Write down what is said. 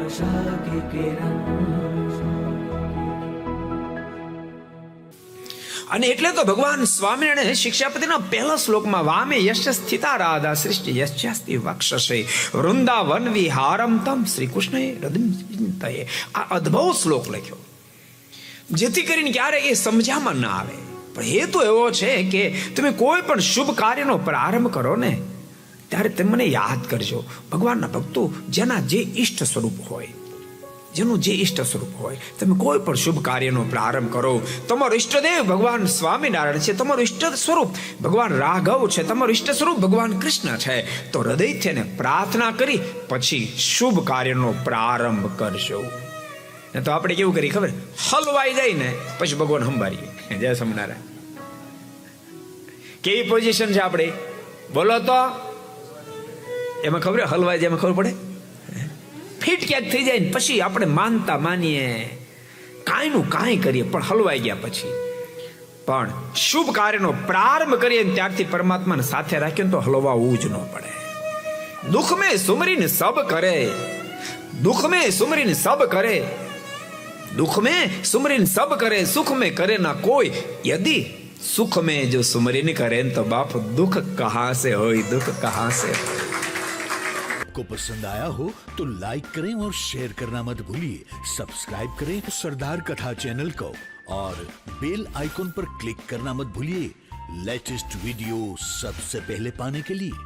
आशा की किरण। અને એટલે તો ભગવાન સ્વામિનારાયણ શિક્ષાપતિના પહેલા શ્લોકમાં વામે યશ સ્થિતા રાધા સૃષ્ટિ યશ્ચાસ્તિ વક્ષસે વૃંદાવન વિહારમ તમ શ્રી કૃષ્ણએ હૃદયે આ અદ્ભુત શ્લોક લખ્યો, જેથી કરીને ક્યારે એ સમજામાં ના આવે. પણ હેતુ એવો છે કે તમે કોઈ પણ શુભ કાર્યનો પ્રારંભ કરો ને ત્યારે તમે મને યાદ કરજો. ભગવાનના ભક્તો જેના જે ઈષ્ટ સ્વરૂપ હોય, જેનું જે ઈષ્ટ સ્વરૂપ હોય, તમે કોઈ પણ શુભ કાર્યનો પ્રારંભ કરો, તમારો ઈષ્ટદેવ ભગવાન સ્વામિનારાયણ છે, તમારું ઈષ્ટ સ્વરૂપ ભગવાન રાઘવ છે, તમારું ઈષ્ટ સ્વરૂપ ભગવાન કૃષ્ણ છે, તો હૃદયથી એને પ્રાર્થના કરી પછી શુભ કાર્યનો પ્રારંભ કરશો. ને તો આપણે કેવું કરી ખબર, હલવાઈ જાય ને પછી ભગવાન સંભાળીએ. જય સ્વામિનારાયણ. કેવી પોઝિશન છે આપણે, બોલો તો એમાં ખબર, હલવાઈ જાય એમાં ખબર પડે, ફિટ ક્યાંક થઈ જાય ને પછી આપણે માનતા માનીએ, કાંઈનું કાંઈ કરીએ, પણ હલવાઈ ગયા પછી. પણ શુભ કાર્યનો પ્રારંભ કરીએ ત્યારથી પરમાત્માને સાથે રાખીએ તો હલવાવું જ ન પડે. દુઃખ મેં સુમરીને સબ કરે, દુઃખ મેં સુમરીને સબ કરે, दुख में सुमरिन सब करे, सुख में करे ना कोई. यदि सुख में जो सुमरिन करे तो बाप दुख कहां से होई, दुख कहां से. आपको पसंद आया हो तो लाइक करें और शेयर करना मत भूलिए. सब्सक्राइब करें सरदार कथा चैनल को और बेल आइकॉन पर क्लिक करना मत भूलिए लेटेस्ट वीडियो सबसे पहले पाने के लिए.